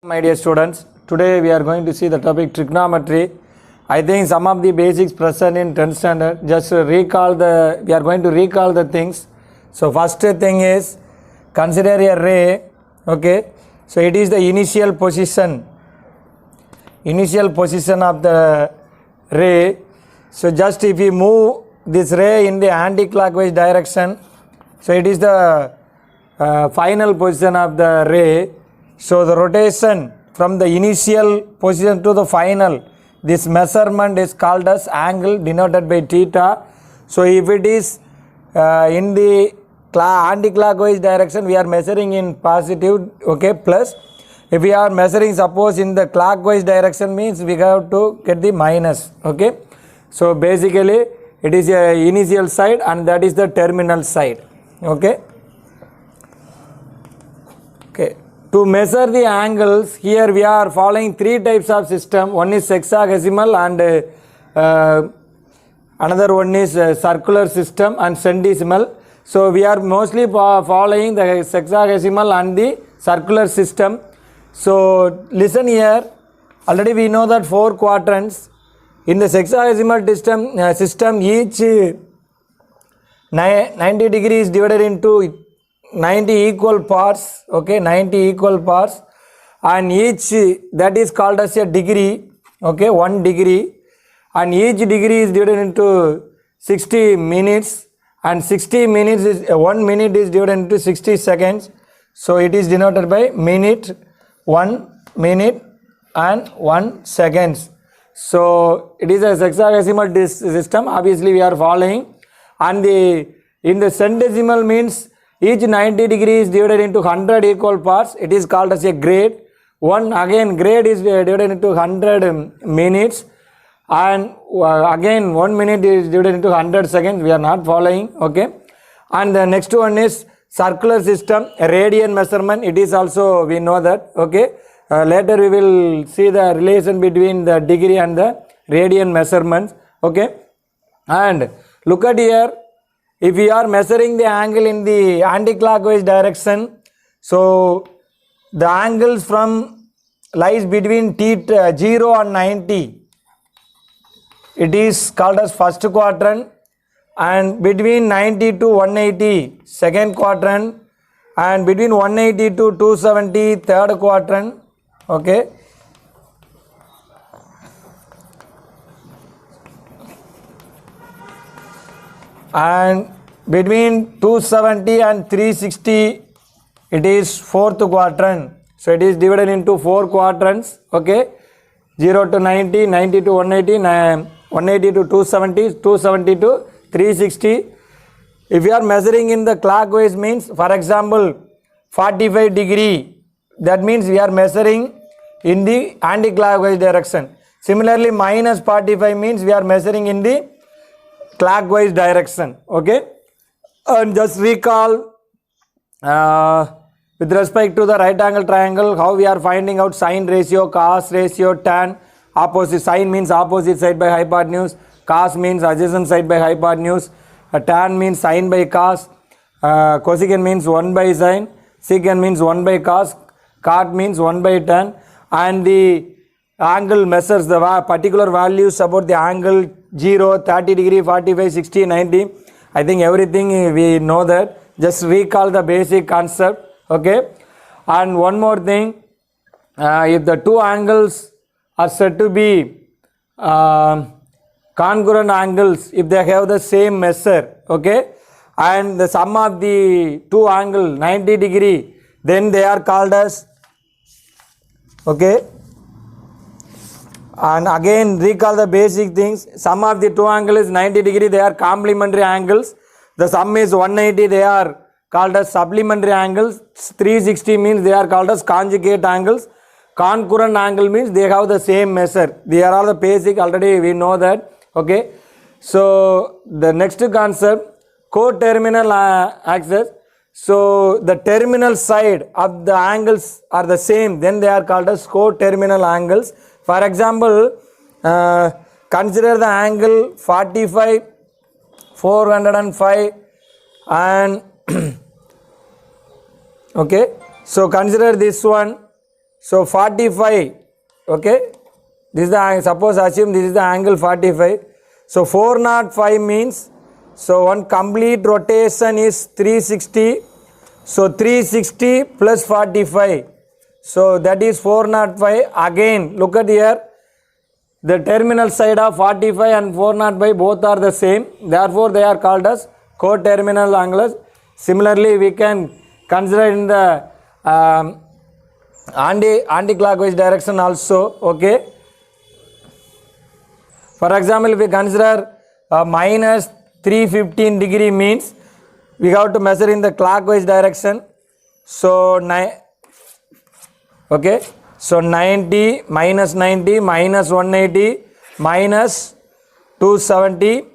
My dear students, today we are going to see the topic trigonometry. I think some of the basics present in 10th standard. Just recall we are going to recall the things. So first thing is consider a ray. Okay, so it is the initial position of the ray. So just if we move this ray in the anti-clockwise direction, so it is the final position of the ray. So the rotation from the initial position to the final, this measurement is called as angle denoted by theta. So if it is in the anti-clockwise direction, we are measuring in positive, okay, plus. If we are measuring suppose in the clockwise direction, means we have to get the minus, okay. So basically it is a initial side and that is the terminal side, okay. Okay. To measure the angles, here we are following three types of system. One is hexadecimal and another one is circular system and centesimal. So we are mostly following the hexadecimal and the circular system. So listen here, already we know that 4 quadrants. In the hexadecimal system each 90 degrees is divided into 90 equal parts, okay, 90 equal parts, and each that is called as a degree, okay, 1 degree, and each degree is divided into 60 minutes, and 60 minutes is 1 minute is divided into 60 seconds. So it is denoted by minute, 1 minute and 1 seconds. So it is a hexadecimal system, obviously we are following, and in the centesimal means each 90 degrees is divided into 100 equal parts. It is called as a grade. Grade is divided into 100 minutes, and again 1 minute is divided into 100 seconds. We are not following, okay. And the next one is circular system, radian measurement. It is also, we know that, okay. Later we will see the relation between the degree and the radian measurements, okay. And look at here. If we are measuring the angle in the anti-clockwise direction, so the angles from lies between 0 and 90, it is called as first quadrant, and between 90 to 180 second quadrant, and between 180 to 270 third quadrant, okay. And between 270 and 360 it is fourth quadrant. So it is divided into 4 quadrants, okay. 0 to 90, 90 to 180, 180 to 270, 270 to 360. If you are measuring in the clockwise means, for example 45 degree, that means we are measuring in the anti-clockwise direction. Similarly minus 45 means we are measuring in the clockwise direction, okay. And just recall with respect to the right angle triangle, how we are finding out sine ratio, cos ratio, tan. Opposite, sine means opposite side by hypotenuse, cos means adjacent side by hypotenuse, tan means sine by cos, cosecant means 1 by sine, secant means 1 by cos, cot means 1 by tan, and the angle measures the particular values about the angle 0, 30 degree, 45, 60, 90. I think everything we know that. Just recall the basic concept, okay. And one more thing, if the two angles are said to be congruent angles, if they have the same measure, okay, and the sum of the two angles 90 degree, then they are called as, okay. And again recall the basic things. Sum of the two angles is 90 degree, they are complementary angles. The sum is 180, they are called as supplementary angles. 360 means they are called as conjugate angles. Concurrent angle means they have the same measure. They are all the basic, already we know that, okay. So the next concept, coterminal axis. So the terminal side of the angles are the same, then they are called as coterminal angles. For example, consider the angle 45, 405 and okay. So consider this one So 45, okay, this is the, suppose assume this is the angle 45. So 405 means, so one complete rotation is 360. So 360 plus 45. So that is 405. Again, look at here. The terminal side of 45 and 405 both are the same. Therefore, they are called as co-terminal angles. Similarly, we can consider in the anti-clockwise direction also. Okay. For example, if we consider minus 315 degree means we have to measure in the clockwise direction. So, okay. So 90 minus 180 minus 270,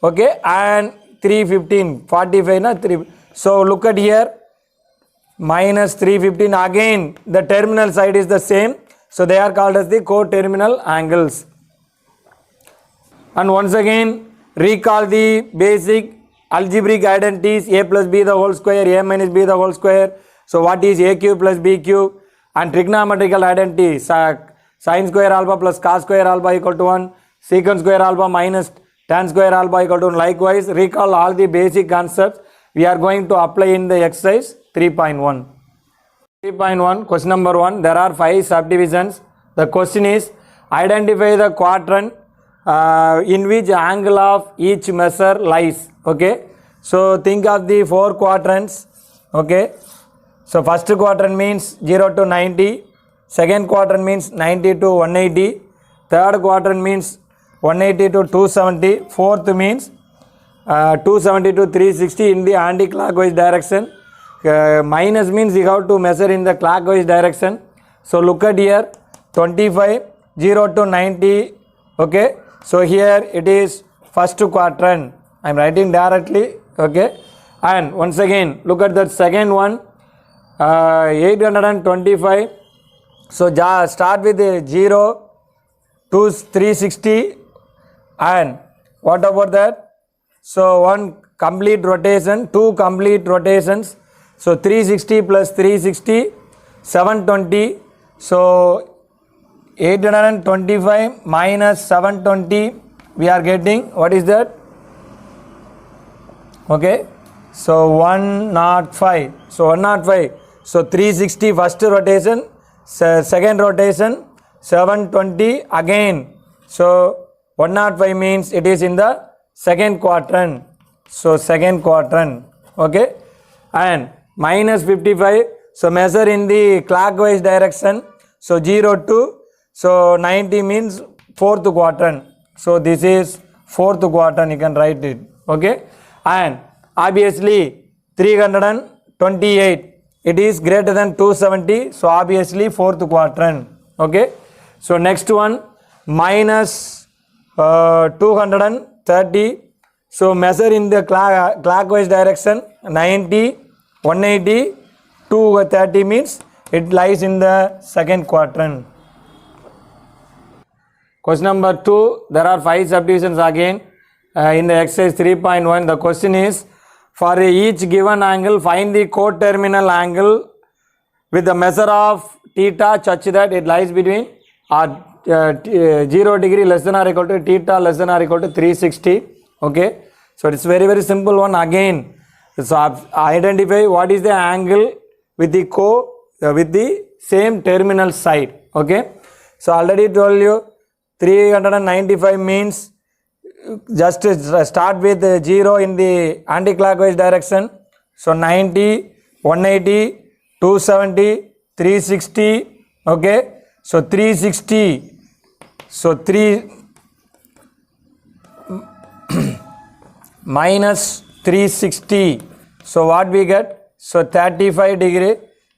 okay, and 315, 45 na 3. So look at here, minus 315, again the terminal side is the same. So they are called as the co-terminal angles. And once again recall the basic algebraic identities: a plus b the whole square, a minus b the whole square. So what is a cube plus b cube? And trigonometrical identity: sin square alpha plus cos square alpha equal to 1, secant square alpha minus tan square alpha equal to 1. Likewise, recall all the basic concepts we are going to apply in the exercise 3.1. 3.1, question number 1. There are 5 subdivisions. The question is, identify the quadrant in which angle of each measure lies. Okay. So think of the 4 quadrants. Okay. So first quadrant means 0 to 90, second quadrant means 90 to 180, third quadrant means 180 to 270, fourth means 270 to 360 in the anti-clockwise direction. Minus means you have to measure in the clockwise direction. So look at here, 25, 0 to 90, okay. So here it is first quadrant, I am writing directly, okay. And once again look at the second one. 825. So start with 0 to 360, and what about that? So one complete rotation, 2 complete rotations. So 360 plus 360, 720. So 825 minus 720, we are getting, what is that? Okay. So 105. So 105. So 360 first rotation, second rotation, 720 again. So 105 means it is in the second quadrant. So second quadrant, okay. And minus 55. So measure in the clockwise direction. So 0 to, so 90 means fourth quadrant. So this is fourth quadrant, you can write it, okay. And obviously 328. It is greater than 270, so obviously fourth quadrant, okay. So next one, minus 230. So measure in the clockwise direction, 90, 180, 230 means it lies in the second quadrant. Question number 2, there are 5 subdivisions again in the exercise 3.1. The question is, for each given angle, find the coterminal angle with the measure of theta such that it lies between 0 degree less than or equal to theta less than or equal to 360. Okay. So it's very simple one again. So identify what is the angle with the with the same terminal side. Okay. So already told you 395 means just start with 0 in the anti-clockwise direction. So 90, 180, 270, 360, okay. So 360, so 3 minus 360, so what we get? So 35 degree,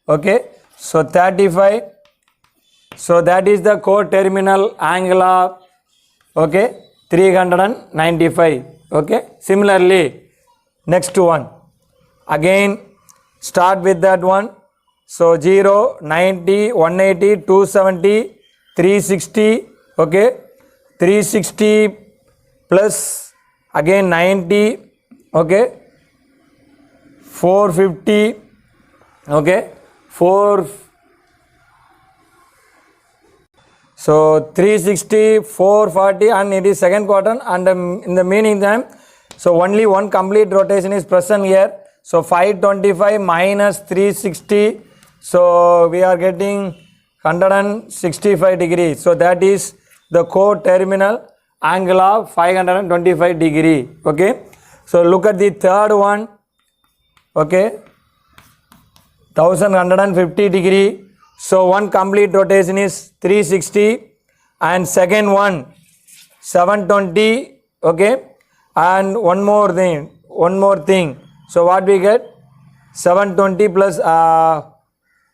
okay. So 35, so that is the co-terminal angle of, okay, 395, okay. Similarly, next one, again start with that one. So 0, 90, 180, 270, 360, okay. 360 plus again 90, okay. 450, okay. So 360, 440 and it is second quadrant and in the meaning time, so only one complete rotation is present here. So 525 minus 360, so we are getting 165 degrees. So that is the co-terminal angle of 525 degree. Okay. So look at the third one. Okay. 1150 degree. So one complete rotation is 360 and second one 720. Okay. And one more thing. So what we get? 720 plus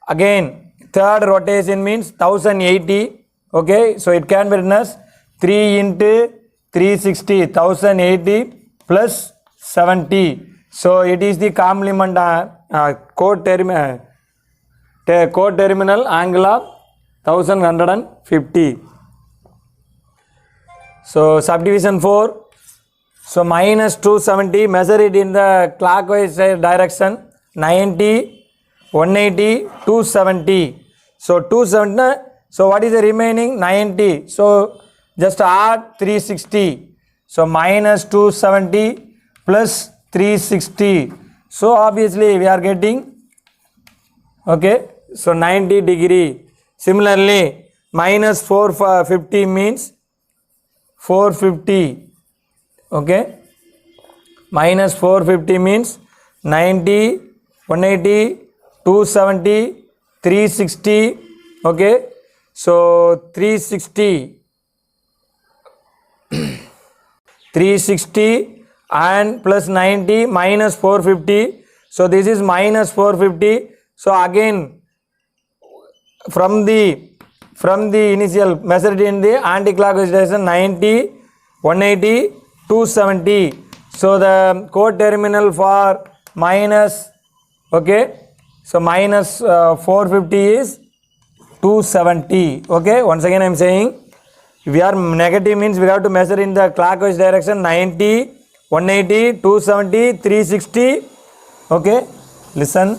again third rotation means 1080. Okay. So it can be written as 3 into 360, 1080 plus 70. So it is the complement co-terminal angle of 1150. So subdivision 4. So minus 270, measure it in the clockwise direction. 90, 180, 270. So 270. So what is the remaining? 90. So just add 360. So minus 270 plus 360. So obviously we are getting, okay, so 90 degree. Similarly, minus 450 means 450. Okay, minus 450 means 90, 180, 270, 360. Okay, so 360 and plus 90 minus 450. So this is minus 450. So again from the initial measured in the anti-clockwise direction 90, 180, 270. So the co-terminal for minus, okay, so minus 450 is 270. Okay, once again I am saying, if we are negative means we have to measure in the clockwise direction 90, 180, 270, 360. Okay, listen,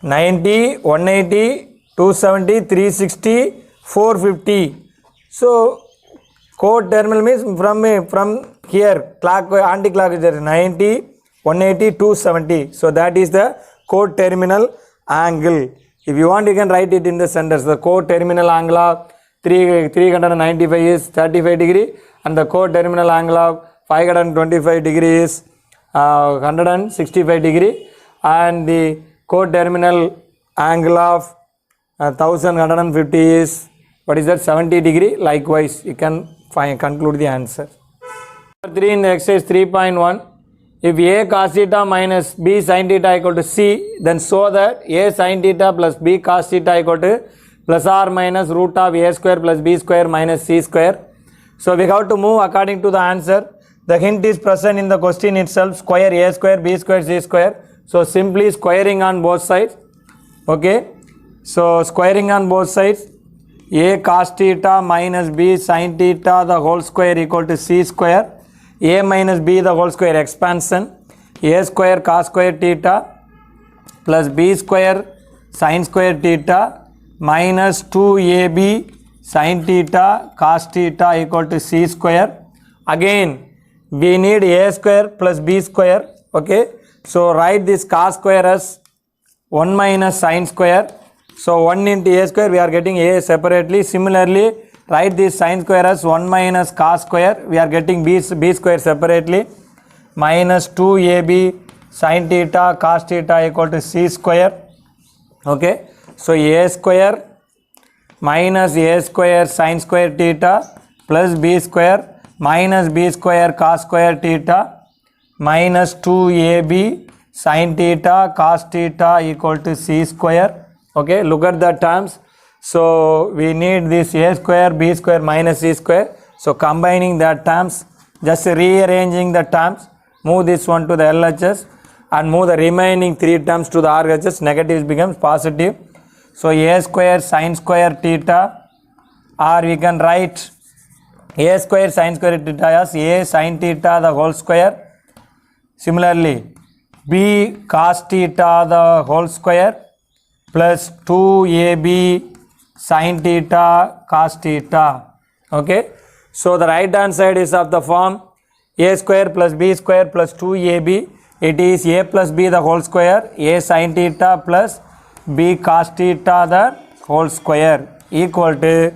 90, 180, 270, 360, 450. So co-terminal means from here clockwise anti-clockwise direction 90, 180, 270. So that is the co-terminal angle. If you want, you can write it in the sentence. The co-terminal angle of 395 is 35 degree and the co-terminal angle of 525 degree is 165 degree and the co-terminal angle of 1150 is, what is that, 70 degree. Likewise, you can conclude the answer. Number 3 in the exercise 3.1. If A cos theta minus B sin theta equal to C, then show that A sin theta plus B cos theta equal to plus or minus root of A square plus B square minus C square. So we have to move according to the answer. The hint is present in the question itself. Square A square, B square, C square. So simply squaring on both sides. Okay. So squaring on both sides. A cos theta minus B sin theta the whole square equal to C square. A minus B the whole square expansion. A square cos square theta plus B square sin square theta minus 2AB sin theta cos theta equal to C square. Again we need A square plus B square. Okay. So write this cos square as 1 minus sin square. So 1 into A square we are getting A separately. Similarly write this sin square as 1 minus cos square. We are getting B square separately. Minus 2AB sin theta cos theta equal to C square. Okay. So A square minus A square sin square theta plus B square minus B square cos square theta minus 2AB sin theta cos theta equal to C square. Okay. Look at the terms. So we need this A square, B square minus C square. So combining the terms, just rearranging the terms, move this one to the LHS and move the remaining 3 terms to the RHS. Negatives becomes positive. So A square sin square theta, or we can write A square sin square theta as A sin theta the whole square. Similarly B cos theta the whole square plus 2AB sin theta cos theta. Okay, so the right hand side is of the form a square plus b square plus 2ab. It is a plus b the whole square, a sin theta plus b cos theta the whole square equal to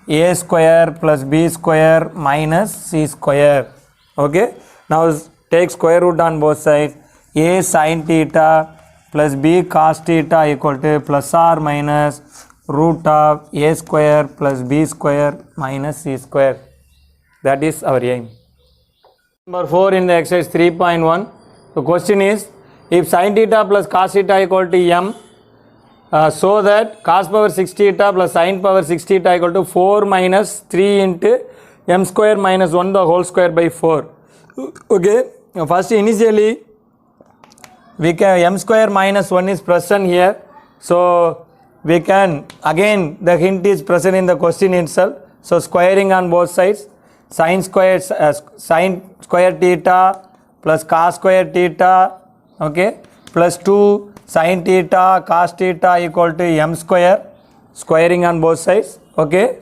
a square plus b square minus c square. Okay, now take square root on both sides. A sin theta plus b cos theta equal to plus or minus root of a square plus b square minus c square. That is our aim. Number 4 in the exercise 3.1. The question is, if sin theta plus cos theta equal to m, so that cos power 6 theta plus sin power 6 theta equal to 4 minus 3 into m square minus 1 the whole square by 4. Okay, first initially we can m square minus 1 is present here, so we can again the hint is present in the question itself, so squaring on both sides, sin square theta plus cos square theta, okay, plus 2 sin theta cos theta equal to m square, squaring on both sides. Okay,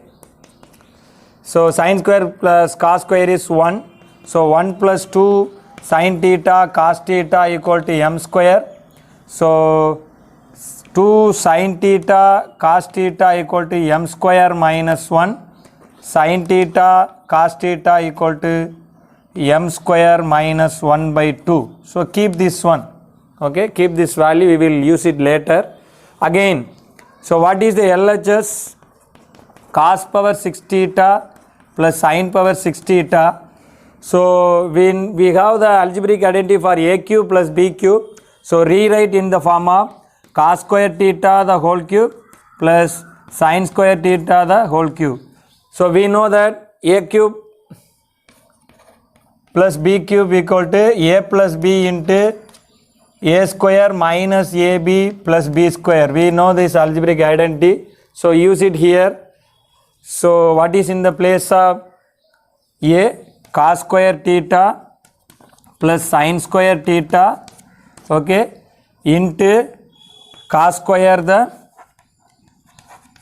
so sin square plus cos square is 1, so 1 plus 2 sin theta cos theta equal to m square, so 2 sin theta cos theta equal to m square minus 1, sin theta cos theta equal to m square minus 1 by 2. So keep this one. Okay, keep this value, we will use it later. Again, so what is the LHS? Cos power 6 theta plus sin power 6 theta. So when we have the algebraic identity for a cube plus b cube, so rewrite in the form of cos square theta the whole cube plus sin square theta the whole cube. So we know that a cube plus b cube equal to a plus b into a square minus ab plus b square. We know this algebraic identity, so use it here. So what is in the place of a? Cos square theta plus sin square theta, okay, into cos square the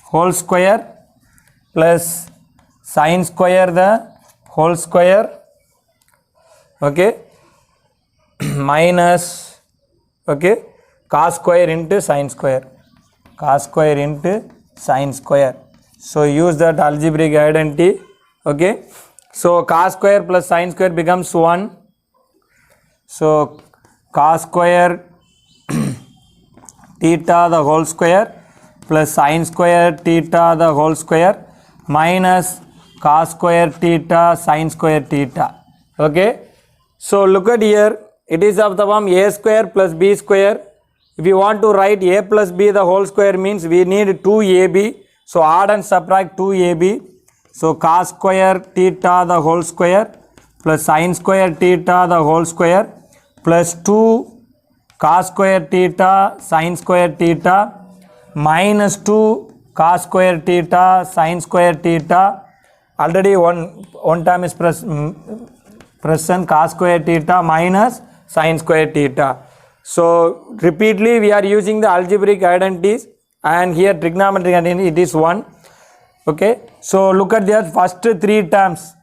whole square plus sin square the whole square, okay, minus, okay, cos square into sin square, cos square into sin square. So use that algebraic identity. Okay, so cos square plus sin square becomes 1, so cos square theta the whole square plus sin square theta the whole square minus cos square theta sin square theta. Okay, so look at here, it is of the form a square plus b square. If you want to write a plus b the whole square means we need 2ab, so add and subtract 2ab. So cos square theta the whole square plus sin square theta the whole square plus 2 cos square theta sin square theta minus 2 cos square theta sin square theta. Already one term is present, cos square theta minus sin square theta. So repeatedly we are using the algebraic identities, and here trigonometric identity it is 1. Okay, so look at the first 3 terms.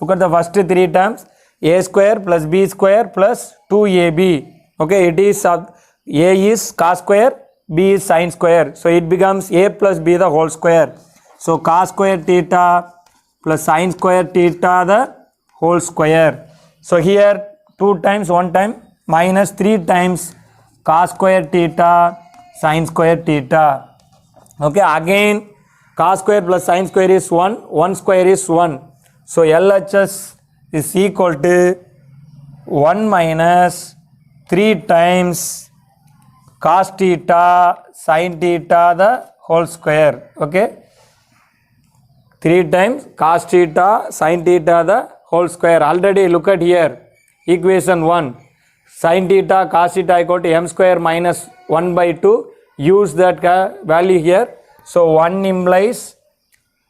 Look at the first 3 terms. A square plus b square plus 2ab. Okay, it is a is cos square, b is sin square, so it becomes a plus b the whole square. So cos square theta plus sin square theta the whole square. So here 2 times 1 time minus 3 times cos square theta sin square theta. Okay, again cos square plus sin square is 1, 1 square is 1. So LHS is equal to 1 minus 3 times cos theta sin theta the whole square. Okay, 3 times cos theta sin theta the whole square. Already look at here, equation 1, sin theta cos theta equal to m square minus 1 by 2. Use that value here. So 1 implies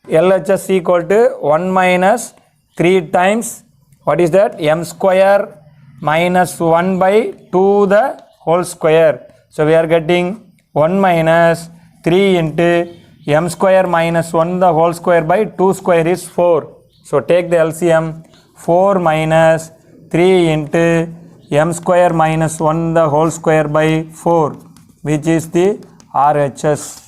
LHS equal to 1 minus 3 times, what is that, m square minus 1 by 2 the whole square. So we are getting 1 minus 3 into m square minus 1 the whole square by 2 square is 4. So take the LCM. 4 minus 3 into m square minus 1 the whole square by 4, which is the RHS.